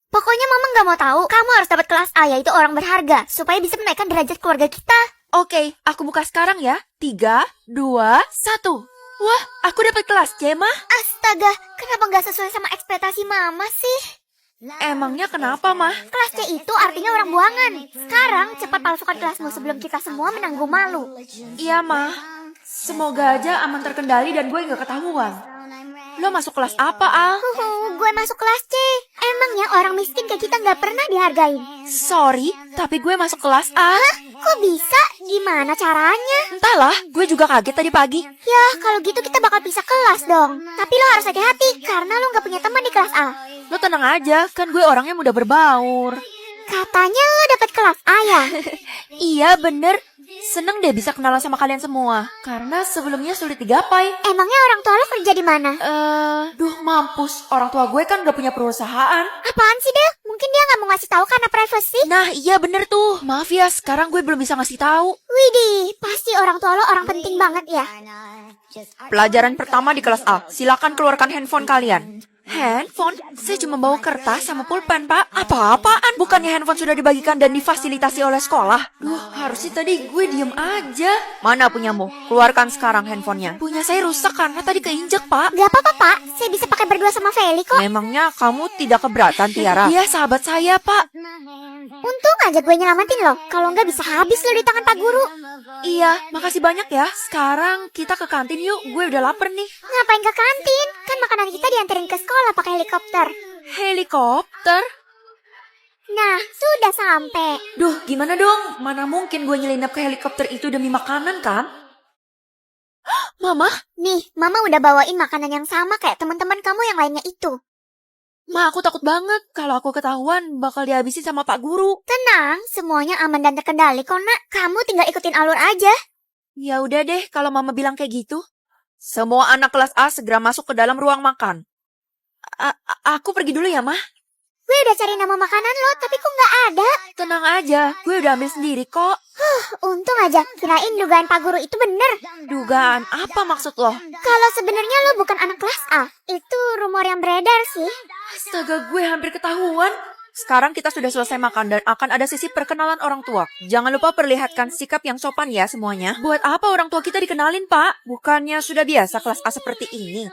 Pokoknya mama nggak mau tahu. Kamu harus dapat kelas A, yaitu orang berharga, supaya bisa menaikkan derajat keluarga kita. Oke, aku buka sekarang ya. 3, 2, 1. Wah, aku dapat kelas C, Mah. Astaga, kenapa nggak sesuai sama ekspektasi mama sih? Emangnya kenapa, Mah? Kelas C itu artinya orang buangan. Sekarang cepat palsukan kelasmu sebelum kita semua menanggung malu. Iya, Mah. Semoga aja aman terkendali dan gue nggak ketahuan. Lo masuk kelas apa, Al? Gue masuk kelas C. Emangnya orang miskin kayak kita nggak pernah dihargain? Sorry, tapi gue masuk kelas A. Kok bisa? Gimana caranya? Entahlah, gue juga kaget tadi pagi. Ya, kalau gitu kita bakal pisah kelas dong. Tapi lo harus hati-hati, karena lo nggak punya teman di kelas A. Lo tenang aja, kan gue orangnya mudah berbaur. Katanya lo dapet kelas A ya? Iya, bener. Seneng deh bisa kenalan sama kalian semua. Karena sebelumnya sulit digapai. Emangnya orang tua lo kerja di mana? Mampus. Orang tua gue kan gak punya perusahaan. Apaan sih dia? Mungkin dia nggak mau ngasih tahu karena privacy. Nah, iya bener tuh. Maaf ya, sekarang gue belum bisa ngasih tahu. Widih, pasti orang tua lo orang penting banget ya. Pelajaran pertama di kelas A. Silakan keluarkan handphone kalian. Handphone? Saya cuma bawa kertas sama pulpen, Pak. Apa-apaan? Bukannya handphone sudah dibagikan dan difasilitasi oleh sekolah? Duh, harusnya tadi gue diem aja. Mana punyamu? Keluarkan sekarang handphonenya. Punya saya rusak karena tadi keinjek, Pak. Gak apa-apa pak, saya bisa pakai berdua sama Feli kok. Memangnya kamu tidak keberatan, Tiara? Iya, sahabat saya, Pak. Untung aja gue nyelamatin lo. Kalau nggak bisa habis lo di tangan pak guru. Iya, makasih banyak ya. Sekarang kita ke kantin yuk. Gue udah lapar nih. Ngapain ke kantin? Kan makanan kita dianterin ke sekolah pakai helikopter. Helikopter? Nah, sudah sampai. Duh, gimana dong? Mana mungkin gue nyelinap ke helikopter itu demi makanan kan? Mama? Nih, mama udah bawain makanan yang sama kayak teman-teman kamu yang lainnya itu. Ma, aku takut banget. Kalau aku ketahuan, bakal dihabisin sama Pak Guru. Tenang, semuanya aman dan terkendali kok nak. Kamu tinggal ikutin alur aja. Ya udah deh, kalau Mama bilang kayak gitu. Semua anak kelas A segera masuk ke dalam ruang makan. Aku pergi dulu ya, Ma. Gue udah cari nama makanan lo, tapi kok nggak ada. Tenang aja, gue udah ambil sendiri kok. Untung aja, kirain dugaan Pak Guru itu bener. Dugaan apa maksud lo? Kalau sebenarnya lo bukan anak kelas A, itu rumor yang beredar sih. Astaga, gue hampir ketahuan. Sekarang kita sudah selesai makan dan akan ada sesi perkenalan orang tua. Jangan lupa perlihatkan sikap yang sopan ya semuanya. Buat apa orang tua kita dikenalin, Pak? Bukannya sudah biasa kelas A seperti ini?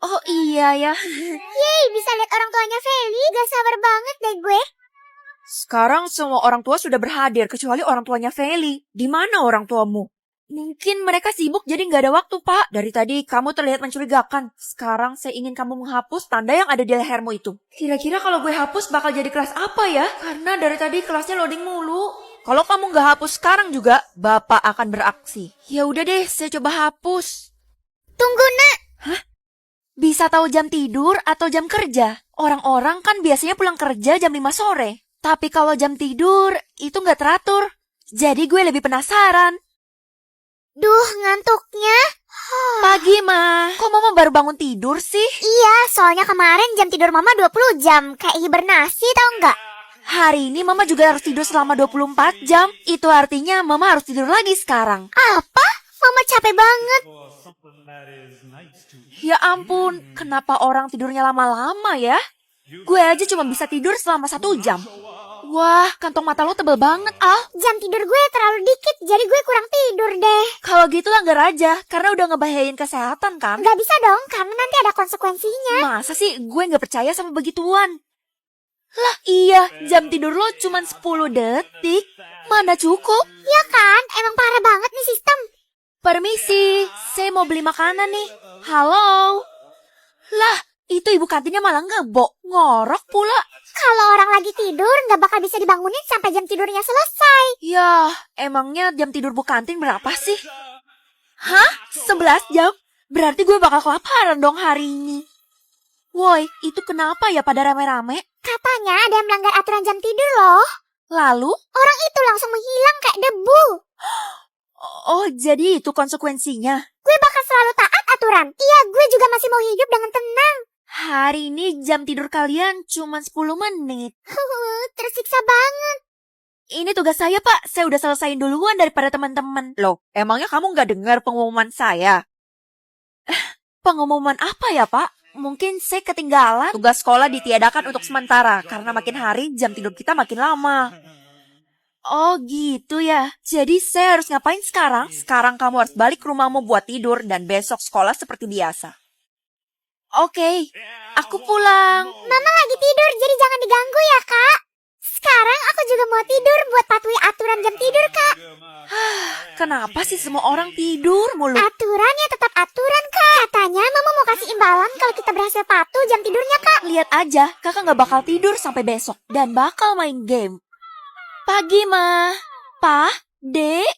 Oh iya ya. Yeay, bisa lihat orang tuanya Feli. Gak sabar banget deh gue. Sekarang semua orang tua sudah berhadir kecuali orang tuanya Feli. Di mana orang tuamu? Mungkin mereka sibuk jadi nggak ada waktu, Pak. Dari tadi kamu terlihat mencurigakan. Sekarang saya ingin kamu menghapus tanda yang ada di lehermu itu. Kira-kira kalau gue hapus bakal jadi kelas apa ya? Karena dari tadi kelasnya loading mulu. Kalau kamu nggak hapus sekarang juga, Bapak akan beraksi. Ya udah deh, saya coba hapus. Tunggu nak. Bisa tahu jam tidur atau jam kerja? Orang-orang kan biasanya pulang kerja jam 5 sore. Tapi kalau jam tidur, itu nggak teratur. Jadi gue lebih penasaran. Duh, ngantuknya. Pagi, Ma. Kok Mama baru bangun tidur sih? Iya, soalnya kemarin jam tidur mama 20 jam. Kayak hibernasi tau nggak? Hari ini Mama juga harus tidur selama 24 jam. Itu artinya Mama harus tidur lagi sekarang. Apa? Mama capek banget. Ya ampun, kenapa orang tidurnya lama-lama ya? Gue aja cuma bisa tidur selama 1 jam. Wah, kantong mata lo tebel banget, Al. Jam tidur gue terlalu dikit, jadi gue kurang tidur deh. Kalau gitu langgar aja, karena udah ngebahayain kesehatan kan? Gak bisa dong, karena nanti ada konsekuensinya. Masa sih gue gak percaya sama begituan? Lah iya, jam tidur lo cuma 10 detik. Mana cukup? Ya kan, emang parah banget nih sistem. Permisi, saya mau beli makanan nih. Halo? Lah, itu ibu kantinnya malah ngebok, ngorok pula. Kalau orang lagi tidur, gak bakal bisa dibangunin sampai jam tidurnya selesai. Ya, emangnya jam tidur bu kantin berapa sih? Hah? 11 jam? Berarti gue bakal kelaparan dong hari ini. Woi, itu kenapa ya pada rame-rame? Katanya ada yang melanggar aturan jam tidur loh. Lalu? Orang itu langsung menghilang kayak debu. Oh, jadi itu konsekuensinya. Gue bakal selalu taat aturan. Iya, gue juga masih mau hidup dengan tenang. Hari ini jam tidur kalian cuma 10 menit. Tersiksa banget. Ini tugas saya, Pak. Saya udah selesaiin duluan daripada teman-teman. Loh, emangnya kamu nggak dengar pengumuman saya? Pengumuman apa ya, Pak? Mungkin saya ketinggalan. Tugas sekolah ditiadakan untuk sementara karena makin hari jam tidur kita makin lama. Oh gitu ya. Jadi saya harus ngapain sekarang? Sekarang kamu harus balik ke rumahmu buat tidur dan besok sekolah seperti biasa. Oke, aku pulang. Mama lagi tidur, jadi jangan diganggu ya, Kak. Sekarang aku juga mau tidur buat patuhi aturan jam tidur, Kak. Kenapa sih semua orang tidur mulu? Aturannya tetap aturan, Kak. Katanya Mama mau kasih imbalan kalau kita berhasil patuh jam tidurnya, Kak. Lihat aja, kakak gak bakal tidur sampai besok dan bakal main game. Pagi, Ma. Pa, Dek.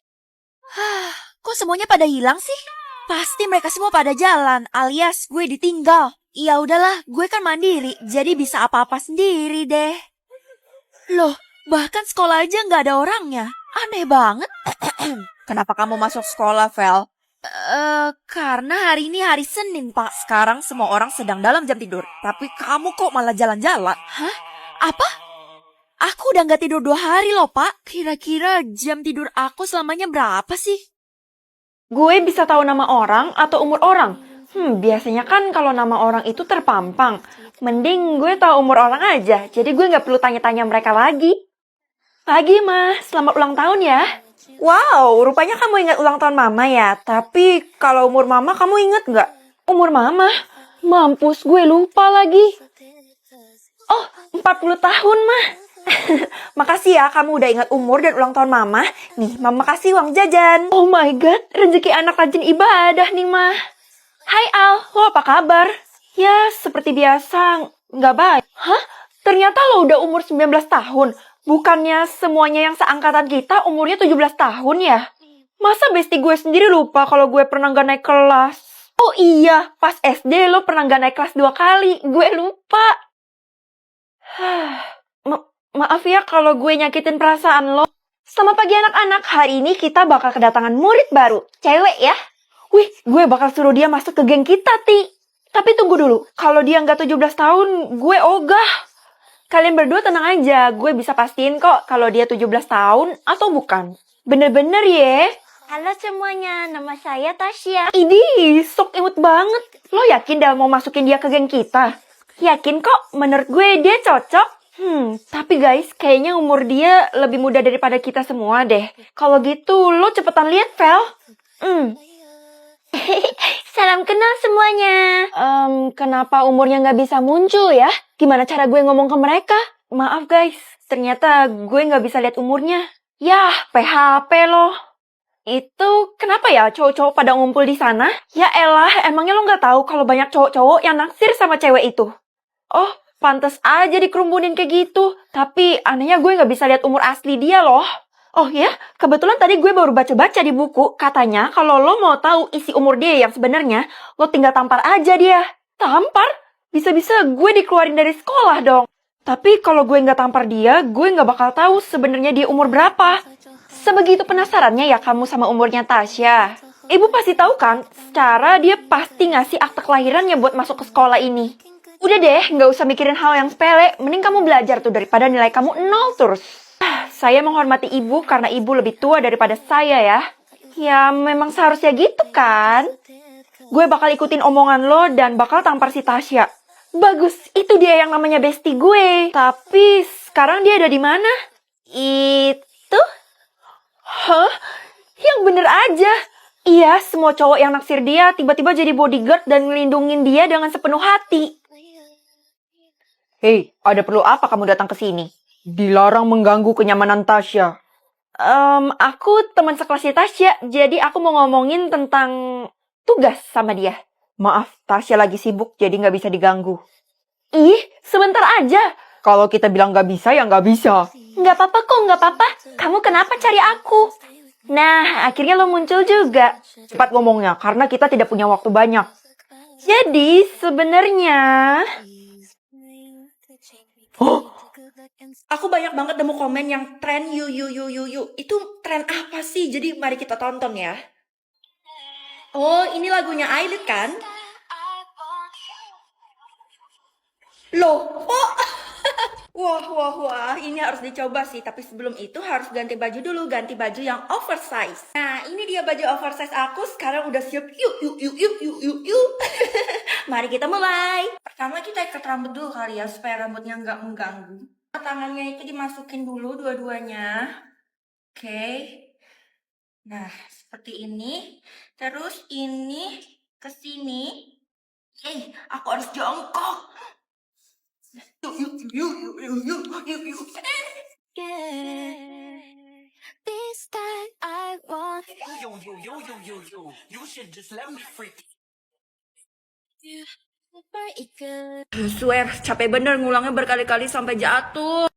Kok semuanya pada hilang sih? Pasti mereka semua pada jalan, alias gue ditinggal. Ya udahlah, gue kan mandiri, jadi bisa apa-apa sendiri deh. Loh, bahkan sekolah aja nggak ada orangnya. Aneh banget. Kenapa kamu masuk sekolah, Vel? Karena hari ini hari Senin, Pak. Sekarang semua orang sedang dalam jam tidur. Tapi kamu kok malah jalan-jalan? Hah? Apa? Aku udah nggak tidur 2 hari loh, Pak. Kira-kira jam tidur aku selamanya berapa sih? Gue bisa tahu nama orang atau umur orang. Biasanya kan kalau nama orang itu terpampang. Mending gue tahu umur orang aja, jadi gue nggak perlu tanya-tanya mereka lagi. Pagi, Ma. Selamat ulang tahun ya. Wow, rupanya kamu ingat ulang tahun Mama ya. Tapi kalau umur Mama kamu ingat nggak? Umur Mama? Mampus, gue lupa lagi. Oh, 40 tahun, Ma. Makasih ya kamu udah ingat umur dan ulang tahun Mama. Nih, Mama kasih uang jajan. Oh my god, rezeki anak rajin ibadah nih, Ma. Hai Al, lo apa kabar? Ya, seperti biasa, nggak baik. Hah? Ternyata lo udah umur 19 tahun. Bukannya semuanya yang seangkatan kita umurnya 17 tahun ya? Masa bestie gue sendiri lupa kalau gue pernah nggak naik kelas? Oh iya, pas SD lo pernah nggak naik kelas 2 kali. Gue lupa. Maaf ya kalau gue nyakitin perasaan lo. Selamat pagi anak-anak, hari ini kita bakal kedatangan murid baru. Cewek ya. Wih, gue bakal suruh dia masuk ke geng kita, Ti. Tapi tunggu dulu, kalau dia nggak 17 tahun, gue ogah. Kalian berdua tenang aja, gue bisa pastiin kok kalau dia 17 tahun atau bukan. Bener-bener ya. Halo semuanya, nama saya Tasya. Idih, sok imut banget. Lo yakin dah mau masukin dia ke geng kita? Yakin kok, menurut gue dia cocok. Tapi guys, kayaknya umur dia lebih muda daripada kita semua deh. Kalau gitu, lo cepetan lihat, Vel. Salam kenal semuanya. Kenapa umurnya nggak bisa muncul ya? Gimana cara gue ngomong ke mereka? Maaf guys, ternyata gue nggak bisa lihat umurnya. Yah, PHP loh. Itu kenapa ya cowok-cowok pada ngumpul di sana? Ya elah, emangnya lo nggak tahu kalau banyak cowok-cowok yang naksir sama cewek itu? Oh, pantes aja dikerumunin kayak gitu. Tapi anehnya gue nggak bisa lihat umur asli dia loh. Oh ya, kebetulan tadi gue baru baca-baca di buku. Katanya kalau lo mau tahu isi umur dia yang sebenarnya, lo tinggal tampar aja dia. Tampar? Bisa-bisa gue dikeluarin dari sekolah dong. Tapi kalau gue nggak tampar dia, gue nggak bakal tahu sebenarnya dia umur berapa. Sebegitu penasarannya ya kamu sama umurnya Tasya. Ibu pasti tahu kan, secara dia pasti ngasih akte kelahirannya buat masuk ke sekolah ini. Udah deh, nggak usah mikirin hal yang sepele. Mending kamu belajar tuh daripada nilai kamu 0 terus. Saya menghormati ibu karena ibu lebih tua daripada saya ya. Ya memang seharusnya gitu kan. Gue bakal ikutin omongan lo dan bakal tampar si Tasya. Bagus, itu dia yang namanya bestie gue. Tapi sekarang dia ada di mana? Itu? Hah? Yang bener aja. Iya, semua cowok yang naksir dia tiba-tiba jadi bodyguard dan ngelindungin dia dengan sepenuh hati. Hei, ada perlu apa kamu datang ke sini? Dilarang mengganggu kenyamanan Tasya. Aku teman sekelasnya Tasya, jadi aku mau ngomongin tentang tugas sama dia. Maaf, Tasya lagi sibuk, jadi nggak bisa diganggu. Ih, sebentar aja. Kalau kita bilang nggak bisa, ya nggak bisa. Nggak apa-apa kok, nggak apa-apa. Kamu kenapa cari aku? Nah, akhirnya lo muncul juga. Cepat ngomongnya, karena kita tidak punya waktu banyak. Jadi, sebenarnya... Oh, aku banyak banget nemu komen yang tren yu. Itu tren apa sih? Jadi mari kita tonton ya. Oh, ini lagunya Ailit kan? Loh, oh. Wah, ini harus dicoba sih. Tapi sebelum itu harus ganti baju dulu, ganti baju yang oversize. Nah, ini dia baju oversize aku. Sekarang udah siap. Yuk. Mari kita mulai. Pertama kita ikat rambut dulu kali ya, supaya rambutnya nggak mengganggu. Tangannya itu dimasukin dulu dua-duanya. Oke. Nah, seperti ini. Terus ini ke sini. Aku harus jongkok. Yuk. This time I want Yo. You should just let me freak. for it good. Swear, capek bener ngulangnya berkali-kali sampai jatuh.